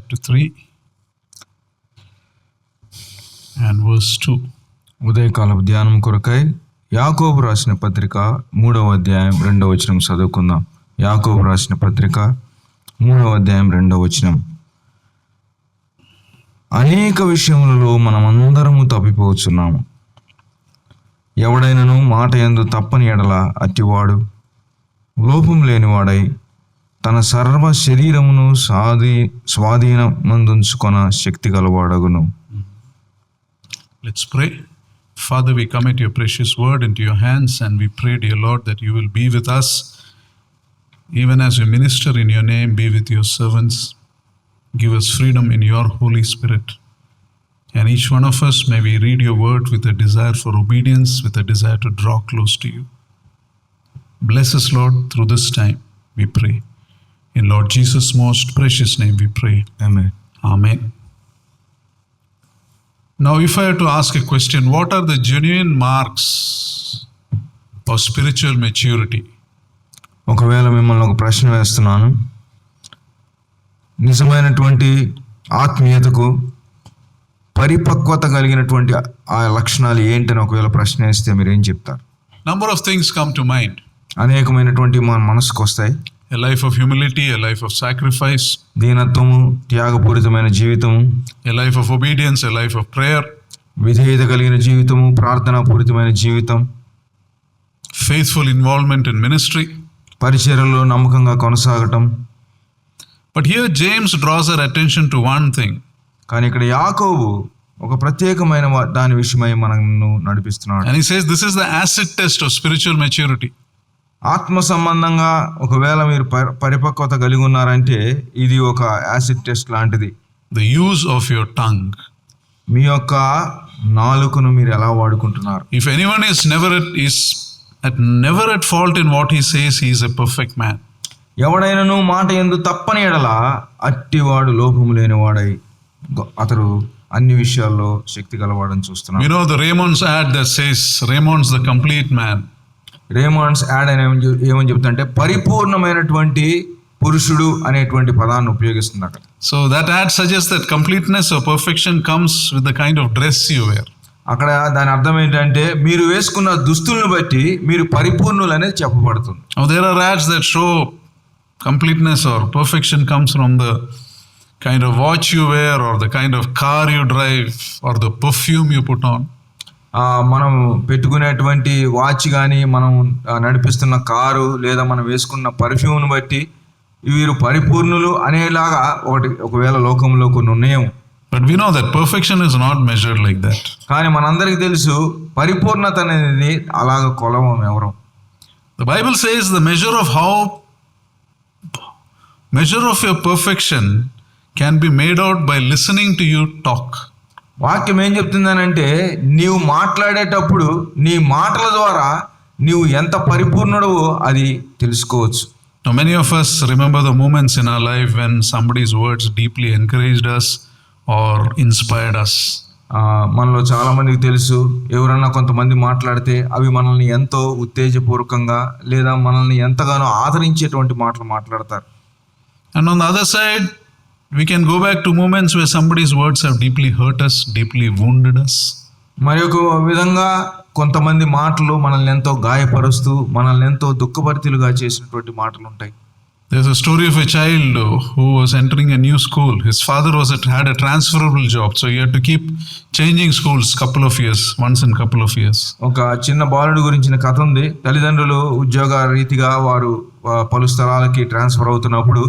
chapter 3 and verse 2. ఉదయకాలపు ధ్యానం కొరకై యాకోబు రాసిన పత్రిక 3వ అధ్యాయం 2వ వచనం చదువుకుందాం. యాకోబు రాసిన పత్రిక 3వ అధ్యాయం 2వ వచనం. అనేక విషయములలో మనమందరము తప్పిపోతున్నాము. ఎవడైనను మాట యందు తప్పని ఎడల అట్టివాడు లోపం లేనివాడై తన సర్వ శరీరమును స్వాధీనమందుంచుకొన శక్తి గలవాడగును. Let's pray. Father, we commit your precious word into your hands and we pray, dear Lord, that you will be with us. Even as we minister in your name, be with your servants. Give us freedom in your Holy Spirit. And each one of us, may we read your word with a desire for obedience, with a desire to draw close to you. Bless us, Lord, through this time, we pray. In Lord Jesus' most precious name we pray. Amen. Amen. Now, if I have to ask a question, what are the genuine marks of spiritual maturity? ఒకవేళ మిమ్మల్ని ఒక ప్రశ్న వేస్తున్నాను, నిజమైనటువంటి ఆత్మీయతకు పరిపక్వత కలిగినటువంటి ఆ లక్షణాలు ఏంటని ఒకవేళ ప్రశ్న వేస్తే మీరు ఏం చెప్తారు? Number of things come to mind. అనేకమైనటువంటి మన మనసుకు వస్తాయి. A life of humility, a life of sacrifice, దీనత్వము, త్యాగపూరితమైన జీవితము, a life of obedience, a life of prayer, విధేయత కలిగిన జీవితము, ప్రార్థనాపూరితమైన జీవితం, faithful involvement in ministry. పరిచర్యలో నమ్మకంగా కొనసాగటం. But here James draws our attention to one thing. కానీ ఇక్కడ యాకోబు ఒక ప్రత్యేకమైన దాని విషయమై మనను నడిపిస్తున్నాడు. And he says this is the acid test of spiritual maturity. ఆత్మ సంబంధంగా ఒకవేళ మీరు పరిపక్వత కలిగి ఉన్నారంటే ఇది ఒక యాసిడ్ టెస్ట్ లాంటిది. The use of your tongue. మీ యొక్క నాలుకను మీరు ఎలా వాడుకుంటున్నారు? If anyone is never at fault in what he says, he is a perfect man. ఎవడైనను మాట యందు తప్పని ఎడల అట్టివాడు లోపము లేనివాడై అతడు అన్ని విషయాల్లో శక్తి గలవాడని చూస్తున్నాడు. You know the Raymond's ad that says Raymond's the complete man. Raymond's add అని ఏమని చెప్తుందంటే పరిపూర్ణమైనటువంటి పురుషుడు అనేటువంటి పదాన్ని ఉపయోగిస్తున్నారు. So that ad suggests that completeness or perfection comes with the kind of dress you wear. అక్కడ దాని అర్థం ఏంటంటే మీరు వేసుకున్న దుస్తులను బట్టి మీరు పరిపూర్ణులు అనేది చెప్పబడుతుంది. Now there are ads that show completeness or perfection comes from the kind of watch you wear or the kind of car you drive or the perfume you put on. మనం పెట్టుకునేటువంటి వాచ్ కానీ మనం నడిపిస్తున్న car లేదా మనం వేసుకున్న పర్ఫ్యూమ్ను బట్టి వీరు పరిపూర్ణులు అనేలాగా ఒకవేళ లోకంలో కొన్ని ఉన్నాయేమో. But we know that perfection is not measured like that. కానీ మనందరికీ తెలుసు పరిపూర్ణత అనేది అలాగ కొలవం ఎవరు. The Bible says the measure of your perfection can be made out by listening to you talk. వాక్యం ఏం చెప్తుందనంటే నీవు మాట్లాడేటప్పుడు నీ మాటల ద్వారా నీవు ఎంత పరిపూర్ణుడవో అది తెలుసుకోవచ్చు. Now many of us remember the moments in our life when somebody's words deeply encouraged us or inspired us. మనలో చాలా మందికి తెలుసు, ఎవరన్నా కొంతమంది మాట్లాడితే అవి మనల్ని ఎంతో ఉత్తేజపూర్వకంగా లేదా మనల్ని ఎంతగానో ఆదరించేటువంటి మాటలు మాట్లాడతారు. And on the other side, we can go back to moments where somebody's words have deeply hurt us, deeply wounded us. మరి ఒక విధంగా కొంతమంది మాటలు మనల్ని ఎంతో గాయపరుస్తూ మనల్ని ఎంతో దుఃఖభరితులుగా చేసినటువంటి మాటలు ఉంటాయి. There's a story of a child who was entering a new school. His father had a transferable job, so he had to keep changing schools once in couple of years. ఒక చిన్న బాలుడు గురించిన కథ ఉంది. తల్లిదండ్రులు ఉద్యోగ రీతిగా వారు పలు స్థలాలకి ట్రాన్స్ఫర్ అవుతున్నప్పుడు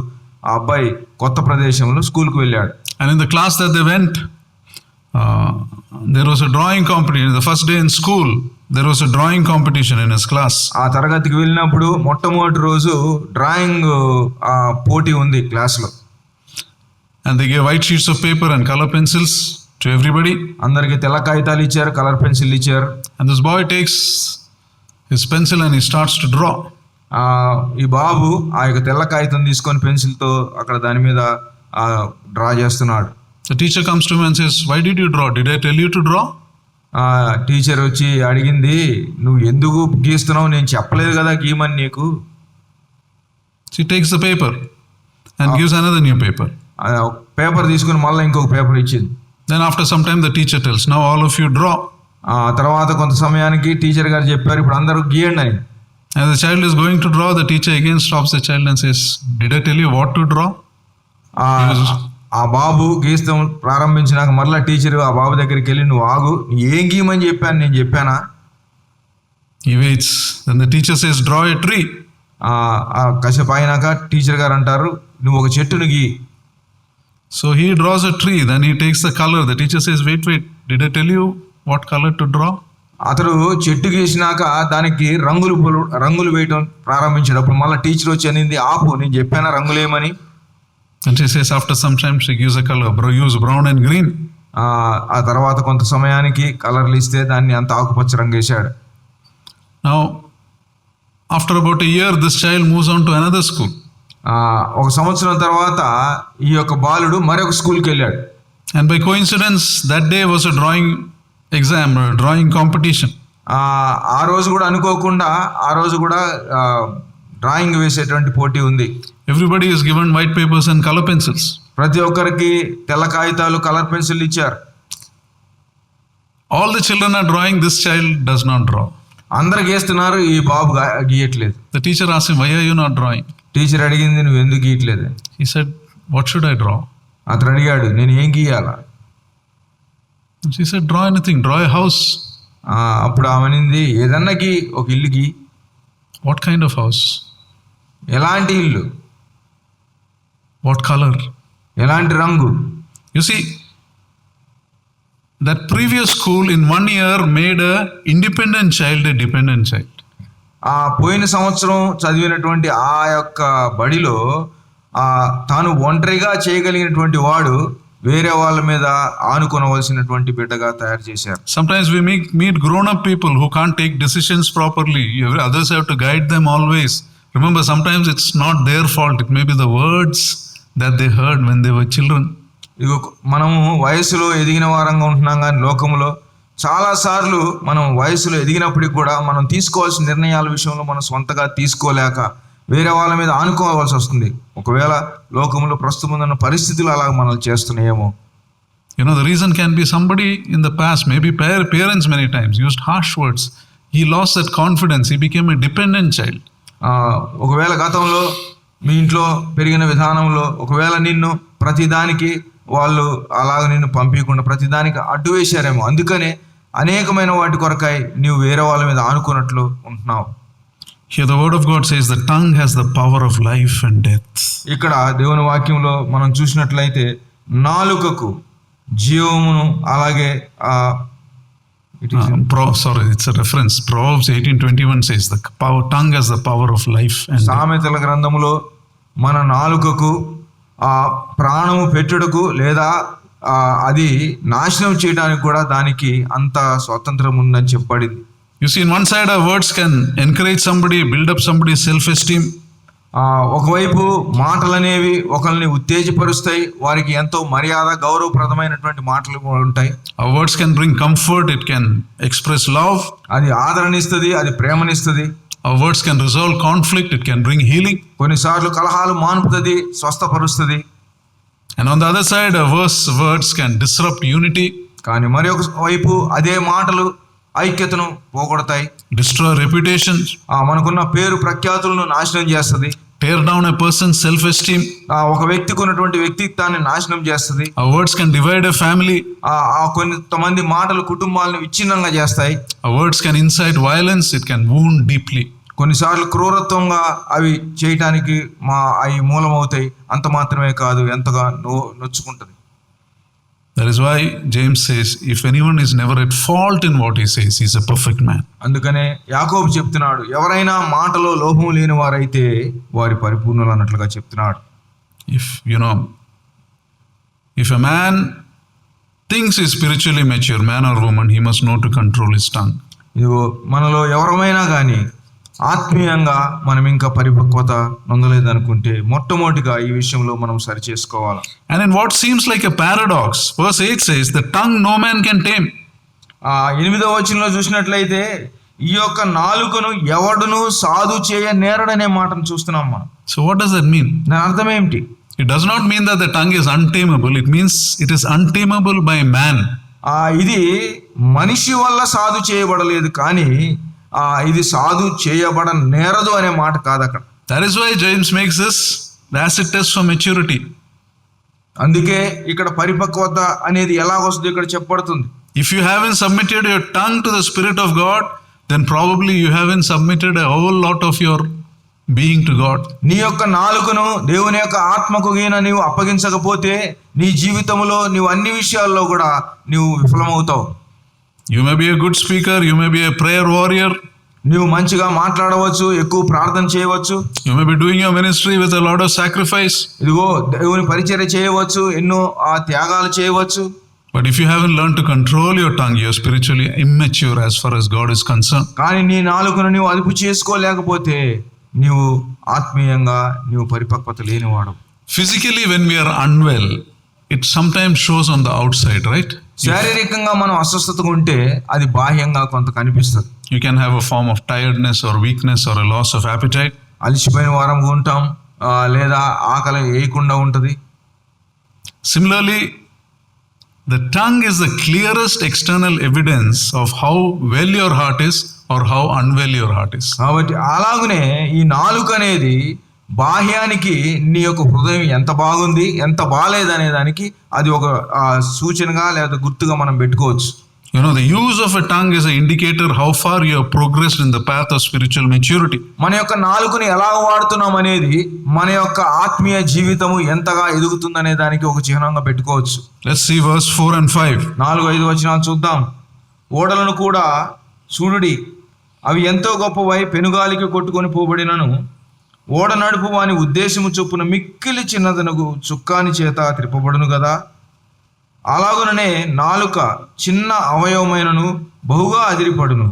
ఆ అబ్బాయి కొత్త ప్రదేశంలో స్కూల్కి వెళ్ళాడు. And in the class that they went, there was a drawing competition. The first day in school, there was a drawing competition in his class. ఆ తరగతికి వెళ్ళినప్పుడు మొట్టమొదటి రోజు డ్రాయింగ్ పోటీ ఉంది క్లాస్లో. And they gave white sheets of paper and color pencils to everybody. అందరికి తెల్ల కాగితాలు ఇచ్చారు, కలర్ పెన్సిల్ ఇచ్చారు. And this boy takes his pencil and he starts to draw. ఈ బాబు ఆ యొక్క తెల్ల కాగితం తీసుకొని పెన్సిల్తో అక్కడ దాని మీద డ్రా చేస్తున్నాడు. The teacher comes to him and says, "Why did you draw? Did I tell you to draw?" Teacher వచ్చి అడిగింది, నువ్వు ఎందుకు గీస్తున్నావు, నేను చెప్పలేదు కదా గీయమని నీకు. She takes the paper and gives another new paper. Paper తీసుకుని మళ్ళీ ఇంకొక పేపర్ ఇచ్చింది. Then after some time the teacher tells, now all of you draw. ఆ తర్వాత కొంత సమయానికి టీచర్ గారు చెప్పారు, ఇప్పుడు అందరూ గీయండి అని. As the child is going to draw, the teacher again stops the child and says, did I tell you what to draw? ఆ బాబు గీస్తాం ప్రారంభించినాక మరలా టీచర్ ఆ బాబు దగ్గరికి వెళ్ళి, నువ్వు ఆగు, ఏం గీయమని చెప్పాను, నేను చెప్పానా? He waits. Then the teacher says, draw a tree. కాసేపు అయినాక టీచర్ గారు అంటారు, నువ్వు ఒక చెట్టును గీ. So he draws a tree, then he takes the color. The teacher says, wait, did I tell you what color to draw? అతడు చెట్టు గీసినాక దానికి రంగులు వేయటం ప్రారంభించాడు. అప్పుడు మళ్ళీ టీచర్ వచ్చి అనింది, ఆపు, నేను చెప్పానా రంగులేమని? And she says, after some time she gives a color, use brown and green. ఆ తర్వాత కొంత సమయానికి కలర్లు ఇస్తే దాన్ని అంత ఆకుపచ్చ రంగు వేశాడు. Now after about a year this child moves on to another school. ఒక సంవత్సరం తర్వాత ఈ యొక్క బాలుడు మరొక స్కూల్కి వెళ్ళాడు. And by coincidence that day was a drawing exam or drawing competition. ఆ రోజు కూడా అనుకోకుండా ఆ రోజు కూడా డ్రాయింగ్ వేసేటువంటి పోటీ ఉంది. Everybody is given white papers and color pencils. ప్రతి ఒక్కరికి తెల్ల కాగితాలు, కలర్ పెన్సిల్ ఇచ్చారు. All the children are drawing, this child does not draw. అందరు గీస్తున్నారు, ఈ బాబు గీయట్లేదు. The teacher asked him, why are you not drawing? Teacher అడిగింది, నువ్వు ఎందుకు గీయట్లేదు? He said, what should I draw? అతను అడిగాడు, నేను ఏం గీయాలా? She said, draw anything, draw a house. అప్పుడు ఆమెనింది, ఏదన్నా గీ, ఒక ఇల్లు గీ. What kind of house? ఎలాంటి ఇల్లు? What color? ఎలాంటి రంగు? You see, that previous school in 1 year made a independent child a dependent child. పోయిన సంవత్సరం చదివినటువంటి ఆ యొక్క బడిలో తాను ఒంటరిగా చేయగలిగినటువంటి వాడు వేరే వాళ్ళ మీద ఆనుకొనవలసినటువంటి బిడ్డగా తయారు చేశారు. Sometimes we meet grown up people who can't take decisions properly. Others have to guide them always. Remember, sometimes it's not their fault. It may be the words that they heard when they were children. ఇగో మనము వయసులో ఎదిగిన వారంగా ఉంటున్నాం, కానీ లోకంలో చాలాసార్లు మనం వయసులో ఎదిగినప్పటికి కూడా మనం తీసుకోవాల్సిన నిర్ణయాల విషయంలో మనం సొంతగా తీసుకోలేక వేరే వాళ్ళ మీద ఆనుకోవాల్సి వస్తుంది. ఒకవేళ లోకంలో ప్రస్తుతం ఉన్న పరిస్థితులు అలా మనల్ని చేస్తున్నాయేమో. The reason can be somebody in the past, maybe parents many times used harsh words. He lost that confidence. He became a dependent child. ఒకవేళ గతంలో మీ ఇంట్లో పెరిగిన విధానంలో ఒకవేళ నిన్ను ప్రతిదానికి వాళ్ళు అలాగ నిన్ను పంపించకుండా ప్రతిదానికి అడ్డు వేశారేమో, అందుకనే అనేకమైన వాటి కొరకై నీవు వేరే వాళ్ళ మీద ఆనుకున్నట్లు ఉంటున్నావు. Here the word of God says the tongue has the power of life and death. ఇక్కడ దేవుని వాక్యంలో మనం చూసినట్లయితే నాలుకకు జీవమును అలాగే it's a reference. Proverbs 18:21 says the tongue has the power of life and death. సామెతల గ్రంథములో మన నాలుకకు ప్రాణము పెట్టుటకు లేదా అది నాశనం చేయడానికి కూడా దానికి అంత స్వాతంత్రం ఉందని చెప్పబడింది. You see, in one side our words can encourage somebody, build up somebody's self-esteem. ఒకవైపు మాటలు అనేవి ఒకరిని ఉత్తేజపరుస్తాయి, వారికి ఎంతో మర్యాద గౌరవప్రదమైనటువంటి మాటలు ఉంటాయి. Our words can bring comfort, it can express love. అది ఆదరణిస్తుంది, అది ప్రేమనిస్తుంది. Our words can resolve conflict, it can bring healing. కొన్నిసార్లు కలహాలు మాన్పుతుంది, స్వస్థపరుస్తుంది. And on the other side, our words can disrupt unity. కానీ మరి ఒక వైపు అదే మాటలు ఐక్యతను పోగొడతాయి, destroy reputation, మనకున్న పేరు ప్రఖ్యాతులను నాశనం చేస్తుంది, tear down a person's self-esteem. ఒక వ్యక్తికి ఉన్నటువంటి వ్యక్తిత్వాన్ని నాశనం చేస్తుంది. Our words can divide a family. కొంతమంది మాటలు కుటుంబాలను విచ్ఛిన్నంగా చేస్తాయి. Our words can incite violence, it can wound deeply. కొన్నిసార్లు క్రూరత్వంగా అవి చేయటానికి అవి మూలమవుతాయి. అంత మాత్రమే కాదు, ఎంతగా నొచ్చుకుంటుంది. That is why James says, if anyone is never at fault in what he says, he is a perfect man. అందుకనే యాకోబు చెప్తున్నాడు, ఎవరైనా మాటలో లోపం లేని వారైతే వారి పరిపూర్ణులు అన్నట్లుగా చెప్తున్నాడు. If a man thinks he is spiritually mature, man or woman, he must know to control his tongue. ఇదిగో మనలో ఎవరమైనా కానీ ఆత్మీయంగా మనం ఇంకా పరిపక్వత నొందలేదనుకుంటే మొట్టమొదటిగా ఈ విషయంలో మనం సరి చేసుకోవాలి. And in what seems like a paradox, verse 8 says, the tongue no man can tame. 8వ వచనంలో చూసినట్లయితే ఈ యొక్క నాలుకను ఎవడును సాధు చేయ నేరడనే మాటను చూస్తున్నాం మనం. So what does that mean? దాని అర్థం ఏమిటి? It does not mean that the tongue is untamable. It means it is untamable by man. ఇది మనిషి వల్ల సాధు చేయబడలేదు, కానీ ఇది సాధు చేయబడనేరదు అనే మాట కాదు అక్కడ. That is why James makes this the acid test for maturity. అందుకే ఇక్కడ పరిపక్వత అనేది ఎలా వస్తుందో ఇక్కడ చెప్పబడుతుంది. If you haven't submitted your tongue to the Spirit of God, then probably you haven't submitted a whole lot of your being to God. నీ యొక్క నాలుకను దేవుని యొక్క ఆత్మకు గిన నీవు అప్పగించకపోతే నీ జీవితంలో నీవు అన్ని విషయాల్లో కూడా నీవు విఫలమవుతావు. You may be a good speaker, you may be a prayer warrior. నీవు మంచిగా మాట్లాడవచ్చు, ఎక్కువ ప్రార్థన చేయవచ్చు. You may be doing your ministry with a lot of sacrifice. ఇదిగో దేవుని పరిచర్య చేయవచ్చు, ఎన్నో త్యాగాలు చేయవచ్చు. But if you haven't learned to control your tongue, you are spiritually immature as far as God is concerned. కానీ నీ నాలుకను నీవు అదుపు చేసుకోలేకపోతే నీవు ఆత్మీయంగా నీవు పరిపక్వత లేనివాడు. Physically, when we are unwell, it sometimes shows on the outside, right? శారీరకంగా మనం అస్వస్థతగా ఉంటే అది బాహ్యంగా కొంత కనిపిస్తుంది. You can have a form of tiredness or weakness or a loss of appetite. అలసిపోయిన వారంగా ఉంటాం, లేదా ఆకలి వేయకుండా ఉంటుంది. Similarly, the tongue is the clearest external evidence of how well your heart is or how unwell your heart is. కాబట్టి అలాగనే ఈ నాలుక అనేది బాహ్యానికి నీ యొక్క హృదయం ఎంత బాగుంది ఎంత బాగాలేదనే దానికి అది ఒక సూచనగా లేదా గుర్తుగా మనం పెట్టుకోవచ్చు. You know, the use of a tongue is an indicator how far you have progressed in the path of spiritual maturity. మన యొక్క నాలుకని ఎలా వాడుతున్నాం అనేది మన యొక్క ఆత్మీయ జీవితము ఎంతగా ఎదుగుతుందనే దానికి ఒక చిహ్నంగా పెట్టుకోవచ్చు. Let's see verse 4 and 5. 4-5 వచనాలు చూద్దాం. ఓడలను కూడా చూడుడి, అవి ఎంతో గొప్పవై పెనుగాలికి కొట్టుకొని పోబడినను ఓడ నడుపు వాని ఉద్దేశము చొప్పున మిక్కిలి చిన్నదనగు చుక్కాని చేత త్రిప్పబడును కదా. అలాగుననే నాలుక చిన్న అవయవమైనను బహుగా అదిరిపడును.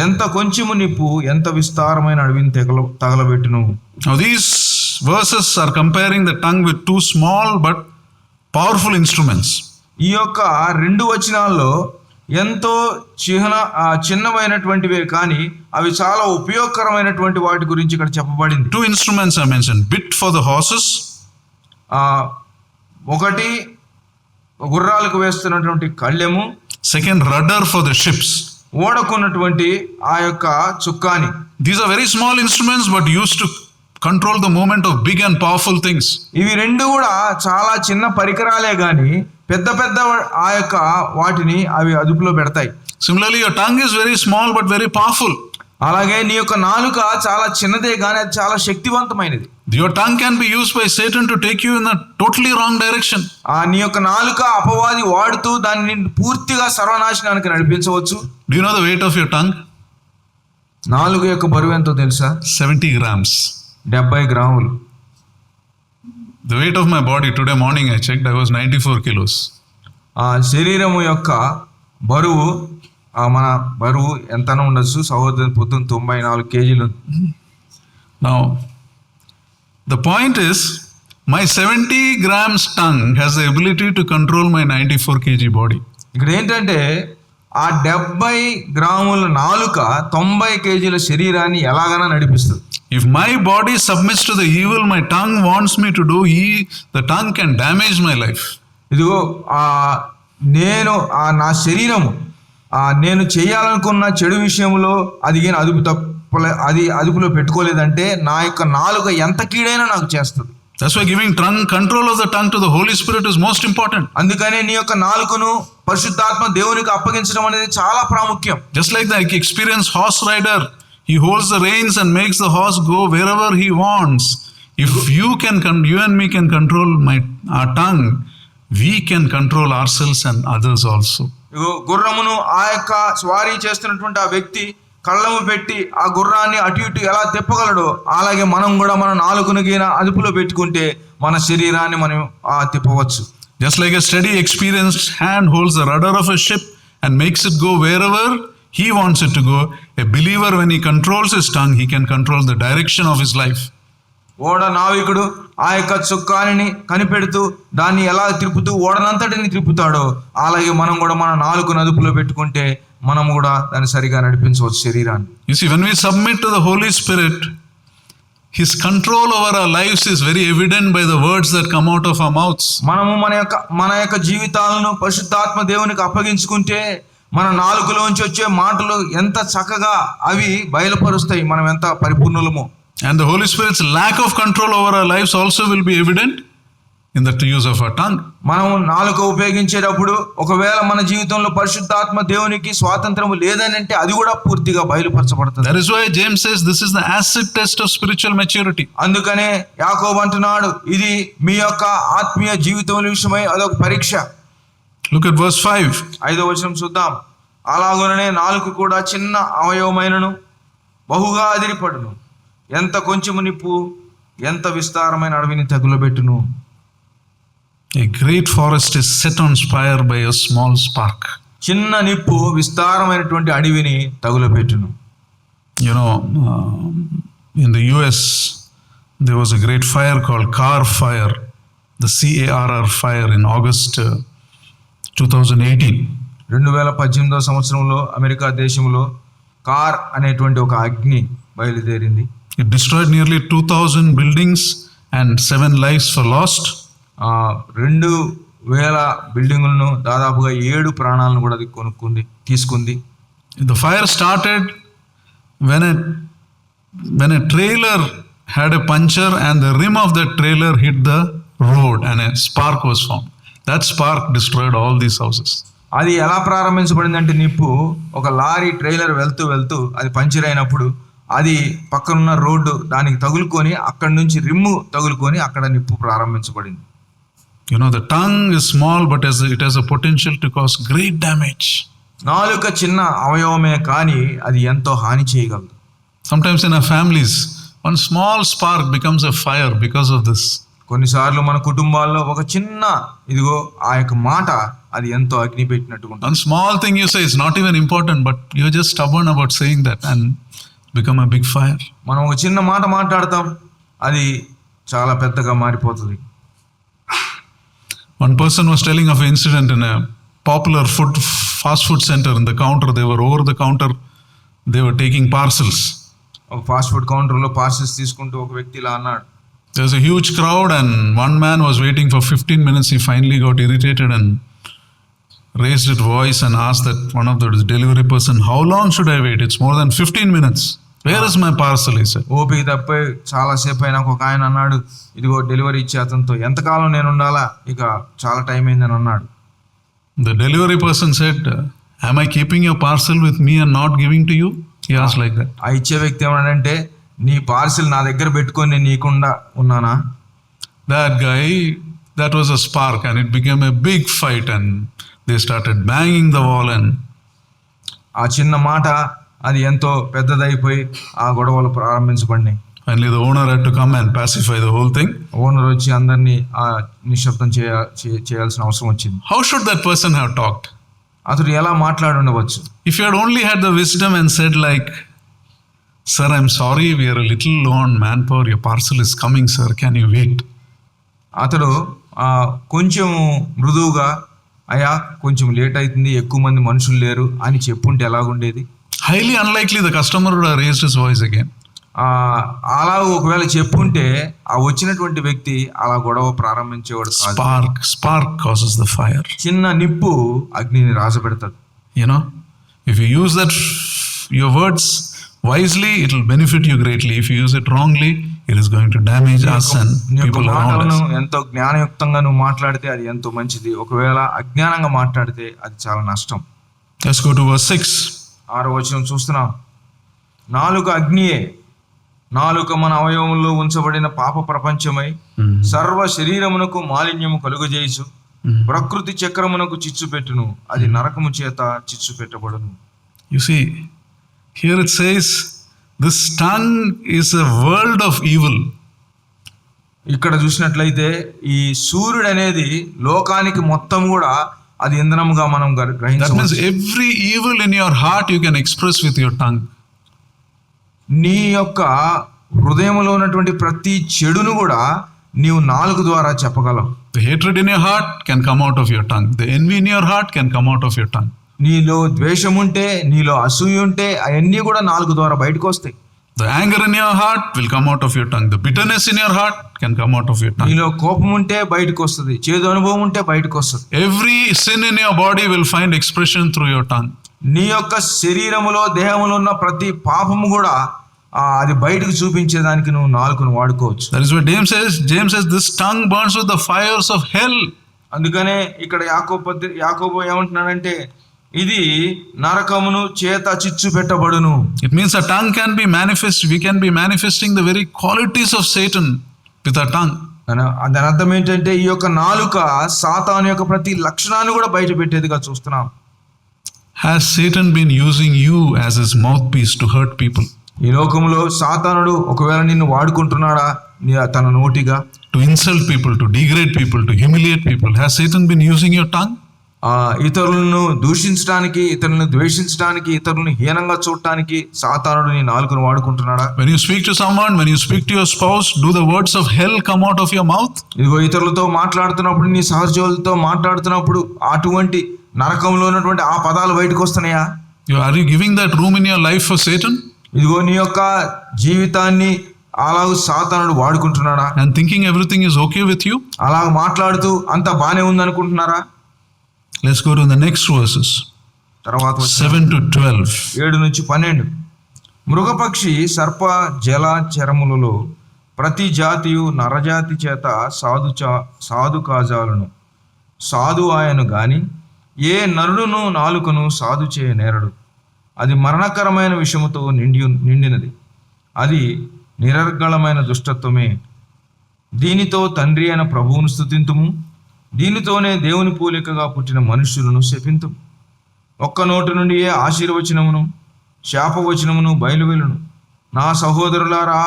ఎంత కొంచెము నిప్పు ఎంత విస్తారమైన అడవిని తగలబెట్టును. Now these verses are comparing the tongue with two small but powerful instruments. ఈ యొక్క 2 వచనాల్లో ఎంతో చిన్నమైనటువంటివే కానీ అవి చాలా ఉపయోగకరమైనటువంటి వాటి గురించి ఇక్కడ చెప్పబడింది. 2 instruments are mentioned. Bit for the horses. ఒకటి గుర్రాలకు వేస్తున్నటువంటి కళ్ళెము. Second, rudder for the ships. ఓడకున్నటువంటి ఆ యొక్క చుక్కాని. These are very small instruments but used to control the movement of big and powerful things. ఇవి 2 కూడా చాలా చిన్న పరికరాలే గాని పెద్ద పెద్ద ఆ యొక్క వాటిని అవి అదుపులో పెడతాయి. Similarly, your tongue is very small but very powerful. అలాగే నీ యొక్క నాలుక చాలా చిన్నదే కానీ అది చాలా శక్తివంతమైనది. Your tongue can be used by Satan to take you in a totally wrong direction. నీ యొక్క నాలుక అపవాది వాడుతూ దాన్ని పూర్తిగా సర్వనాశనానికి నడిపించవచ్చు. Do you know the weight of your tongue? నాలుక యొక్క బరువు ఎంతో తెలుసా? 70 grams. 70 గ్రాములు. The weight of my body today morning I checked, I was 94 kilos. శరీరము యొక్క బరువు మన బరువు ఎంతనో ఉండొచ్చు. సహోదరు పొద్దున్న 94 కేజీలు. Now the point is, my 70 grams tongue has the ability to control my 94 kg body. ఇక్కడ ఏంటంటే ఆ 70 గ్రాముల నాలుక 90 కేజీల శరీరాన్ని ఎలాగైనా నడిపిస్తుంది. If my body submits to the evil my tongue wants me to do, the tongue can damage my life. ఇదిగో నేను నా శరీరము నేను చేయాలనుకున్న చెడు విషయంలో అది అదుపులో పెట్టుకోలేదంటే నా యొక్క నాలుక ఎంత కీడైనా నాకు చేస్తుంది. That's why giving control of the tongue to the Holy Spirit is most important. అందుకనే నీ యొక్క నాలుకను పరిశుద్ధాత్మ దేవునికి అప్పగించడం అనేది చాలా ప్రాముఖ్యం. Just like the experienced horse rider, he holds the reins and makes the horse go wherever he wants. If you and me can control our tongue, we can control ourselves and others also. గుర్రమును ఆ యొక్క స్వారీ చేస్తున్నటువంటి ఆ వ్యక్తి కళ్ళము పెట్టి ఆ గుర్రాన్ని అటు ఇటు ఎలా తిప్పగలడో అలాగే మనం కూడా మన నాలుకను గిన అదుపులో పెట్టుకుంటే మన శరీరాన్ని మనం తిప్పవచ్చు. Just like a steady experienced hand holds the rudder of a ship and makes it go wherever he wants it to go, a believer when he controls his tongue, he can control the direction of his life. ఓడ నావికుడు ఆ యొక్క చుక్కాని కనిపెడుతూ దాన్ని ఎలా తిప్పుతూ ఓడనంతటిని తిప్పుతాడో అలాగే మనం కూడా మన నాలుకను అదుపులో పెట్టుకుంటే మనం కూడా దాన్ని సరిగా నడిపించవచ్చు శరీరాన్ని. You see, when we submit to the Holy Spirit, His control over our lives is very evident by the words that come out of our mouths. మనము మన యొక్క జీవితాలను పరిశుద్ధాత్మ దేవునికి అప్పగించుకుంటే మన నాలుకలోంచి వచ్చే మాటలు ఎంత చక్కగా అవి బయలుపరుస్తాయి మనం ఎంత పరిపూర్ణులమో. And the Holy Spirit's lack of control over our lives also will be evident in the use of our tongue. మనం నాలుక ఉపయోగించేటప్పుడు ఒకవేళ మన జీవితంలో పరిశుద్ధాత్మ దేవునికి స్వాతంత్రం లేదని అంటే అది కూడా పూర్తిగా బయలుపరచబడుతుంది. That is why James says this is the acid test of spiritual maturity. అందుకనే యాకోబు అంటున్నాడు ఇది మీ యొక్క ఆత్మీయ జీవితం విషయమై అదొక పరీక్ష. Look at verse 5. 5వ వచనం చూద్దాం. అలాగుననే నాలుక కూడా చిన్న అవయవమైనను బహుగా అదిరిపడును, ఎంత కొంచెము నిప్పు ఎంత విస్తారమైన అడవిని తగులబెట్టును. A great forest is set on fire by a small spark. చిన్న నిప్పు విస్తారమైనటువంటి అడవిని తగులబెట్టును. You know, in the US, there was a great fire called Carr Fire, the CARR fire in August 2018. 2018వ సంవత్సరంలో అమెరికా దేశంలో కార్ అనేటువంటి ఒక అగ్ని బయలుదేరింది. It destroyed nearly 2,000 buildings and 7 lives were lost. 2,000 బిల్డింగులను దాదాపుగా 7 ప్రాణాలను కూడా అది తీసుకుంది. The fire started when a trailer had a puncture and the rim of the trailer hit the road and a spark was formed. That spark destroyed all these houses. అది ఎలా ప్రారంభించబడిందంటే నిప్పు ఒక lorry trailer వెళ్తూ అది puncture అయినప్పుడు అది పక్కనున్న road దానికి తగులుకొని అక్కడి నుంచి రిమ్ము తగులుకొని అక్కడ నిప్పు ప్రారంభించబడింది. You know, the tongue is small but it has a potential to cause great damage. నాలుక చిన్న అవయవమే కానీ అది ఎంతో హాని చేయగలదు. Sometimes in our families, one small spark becomes a fire because of this. కొన్నిసార్లు మన కుటుంబాల్లో ఒక చిన్న ఇదిగో ఆ యొక్క మాట అది ఎంతో అగ్ని పెట్టినట్టుగా ఉంటుంది. One small thing you say is not even important, but you're just stubborn about saying that and become a big fire. మనం ఒక చిన్న మాట మాట్లాడతాం, అది చాలా పెద్దగా మారిపోతుంది. One person was telling of an incident in a popular fast food center. In the counter, they were over the counter, they were taking parcels. ఒక ఫాస్ట్ ఫుడ్ కౌంటర్లో పార్సల్స్ తీసుకుంటూ ఒక వ్యక్తి ఇలా అన్నాడు. There was a huge crowd and one man was waiting for 15 minutes. He finally got irritated and raised his voice and asked that one of the delivery person, how long should I wait? It's more than 15 minutes. Where is my parcel? He said. ఓపిక తప్పై చాలాసేపు అయినా ఒక ఆయన అన్నాడు, ఇదిగో delivery ఇచ్చే అతనితో ఎంతకాలం నేను ఉండాలా, ఇక చాలా టైం అయిందని అన్నాడు. The delivery person said, am I keeping your parcel with me and not giving to you? He asked like that. ఆ ఇచ్చే వ్యక్తి ఏమన్నాడంటే, నీ పార్సిల్ నా దగ్గర పెట్టుకొని నేను నీకుండా ఉన్నానా? That guy, that was a spark and it became a big fight and they started banging the wall and ఆ చిన్న మాట అది ఎంతో పెద్దదైపోయి ఆ గొడవలు ప్రారంభించబడినాయి. finally the owner had to come and pacify the whole thing. Owner వచ్చి అందరినీ నిశ్శబ్దం చేయాల్సిన అవసరం వచ్చింది. How should that person have talked? అతడు ఎలా మాట్లాడి ఉండవచ్చు? If you had only had the wisdom and said like, sir, I'm sorry, we are a little low on manpower, your parcel is coming, sir, can you wait? అతడు కొంచెం మృదువుగా, అయ్యా కొంచెం late అవుతుంది, ఎక్కువ మంది మనుషులు లేరు అని చెప్పుంటే ఎలాగుండేది? Highly unlikely the customer would have raised his voice again. అలా ఒకవేళ చెప్పుంటే ఆ వచ్చినటువంటి వ్యక్తి అలా గొడవ ప్రారంభించేవాడు కాదు. Spark causes the fire. చిన్న నిప్పు అగ్నిని రాజపెడతాడు. You know, if you use that your words wisely, it will benefit you greatly. If you use it wrongly, it is going to damage us and people around us. ఎంతో జ్ఞానయుక్తంగా నువ్వు మాట్లాడితే అది ఎంతో మంచిది, ఒకవేళ అజ్ఞానంగా మాట్లాడితే అది చాలా నష్టం. Let's go to verse 6. 6వ వచనం చూస్తున్నాం. నాలుక అగ్నియే, నాలుక మన అవయవములో ఉంచబడిన పాప ప్రపంచమై సర్వ శరీరమునకు మాలిన్యము కలుగజేయు, ప్రకృతి చక్రమునకు చిచ్చు పెట్టును, అది నరకము చేత చిచ్చు పెట్టబడును. You see, here it says this tongue is a world of evil. ఇక్కడ చూసినట్లయితే ఈ సూర్యుడు అనేది లోకానికి మొత్తం కూడా అది ఇంధనముగా మనం గ్రహించవచ్చు. That means every evil in your heart you can express with your tongue. నీ యొక్క హృదయంలో ఉన్నటువంటి ప్రతి చెడును కూడా నీవు నాలుక ద్వారా చెప్పగలవు. The hatred in your heart can come out of your tongue. The envy in your heart can come out of your tongue. నీలో ద్వేషం ఉంటే, నీలో అసూయ ఉంటే అవన్నీ కూడా నాలుక ద్వారా బయటకు వస్తాయి. The anger in your heart will come out of your tongue. The bitterness in your heart can come out of your tongue. నీలో కోపం ఉంటే బయటకు వస్తుంది, చేదు అనుభవం ఉంటే బయటకు వస్తుంది. Every sin in your body will find expression through your tongue. నీ యొక్క శరీరములో దేహములో ఉన్న ప్రతి పాపము కూడా అది బయటకు చూపించేదానికి నువ్వు నాలుకను వాడుకోవచ్చు. That is what James says this tongue burns with the fires of hell. అందుకనే ఇక్కడ యాకోబు ఏమంటున్నాడంటే ఇది నరకమును చేత చిచ్చు పెట్టబడును. It means a tongue can be manifest. We can be manifesting the very qualities of Satan with our tongue. దాని అర్థం ఏంటంటే ఈ యొక్క నాలుక సాతాను యొక్క ప్రతి లక్షణాన్ని కూడా బయట పెట్టేదిగా చూస్తున్నాం. Has Satan been using you as his mouthpiece to hurt people? ఈ లోకంలో సాతానుడు ఒకవేళ నిన్ను వాడుకుంటున్నాడా తన నోటిగా? To insult people, to degrade people, to humiliate people. Has Satan been using your tongue? ఇతరులను దూషించడానికి, ఇతరులను ద్వేషించడానికి, ఇతరులను హీనంగా చూడటానికి సాతానుడు నీ నాలుకను వాడుకుంటున్నాడా? When you speak to someone, when you speak to your spouse, do the words of hell come out of your mouth? ఇదిగో ఇతరులతో మాట్లాడుతున్నప్పుడు, నీ సహజీవులతో మాట్లాడుతున్నప్పుడు అటువంటి నరకంలో ఉన్నటువంటి ఆ పదాలు బయటకు వస్తున్నాయా? Are you giving that room in your life for Satan? ఇదిగో నీ యొక్క జీవితాన్ని అలాగూ సాతానుడు వాడుకుంటున్నాడా? And thinking everything is okay with you? అలాగ మాట్లాడుతూ అంత బానే ఉందనుకుంటున్నారా? Let's go to the next verses. తర్వాత 7 to 12. 7 నుంచి 12. మృగపక్షి సర్ప జల చరములలో ప్రతి జాతియు నరజాతి చేత సాధు కాజాలను సాధు ఆయను గాని ఏ నరుడును నాలుకను సాధు చేయ నేరడు. అది మరణకరమైన విషముతో నిండినది, అది నిరర్గళమైన దుష్టత్వమే. దీనితో తండ్రి అయిన ప్రభువును స్తుతింతుము, దీనితోనే దేవుని పోలికగా పుట్టిన మనుష్యులను శపింతుము. ఒక్క నోటి నుండి ఏ ఆశీర్వచనమును శాపవచనమును బయలువెళ్ళును. నా సహోదరులారా,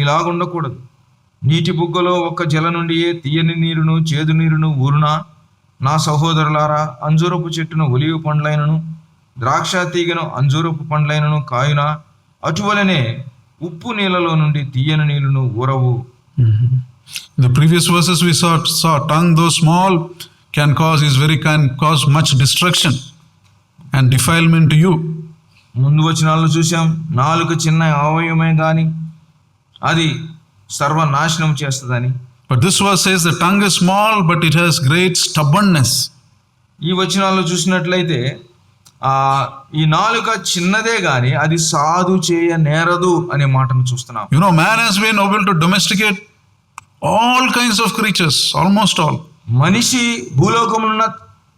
ఇలాగుండకూడదు. నీటి బుగ్గలో ఒక్క జల నుండి ఏ తీయని నీరును చేదు నీరును ఊరునా? నా సహోదరులారా, అంజూరపు చెట్టును ఒలివ పండ్లైనను ద్రాక్ష తీగను అంజూరపు పండ్లైనను కాయునా? అటువలనే ఉప్పు నీళ్ళలో నుండి తీయని నీళ్లను ఊరవు. The previous verses we saw tongue though small can cause much destruction and defilement to you. ముందు వచనాల్లో చూసాం, నాలుక చిన్న అవయవమే గాని అది సర్వనాశనం చేస్తుందని. But this verse says the tongue is small but it has great stubbornness. ఈ వచనాల్లో చూసినట్లయితే ఈ నాలుక చిన్నదే గాని అది సాధు చేయ నేరదు అనే మాటను చూస్తున్నాం. You know, man has been able to domesticate all kinds of creatures, almost all. మనిషి భూలోకంలో ఉన్న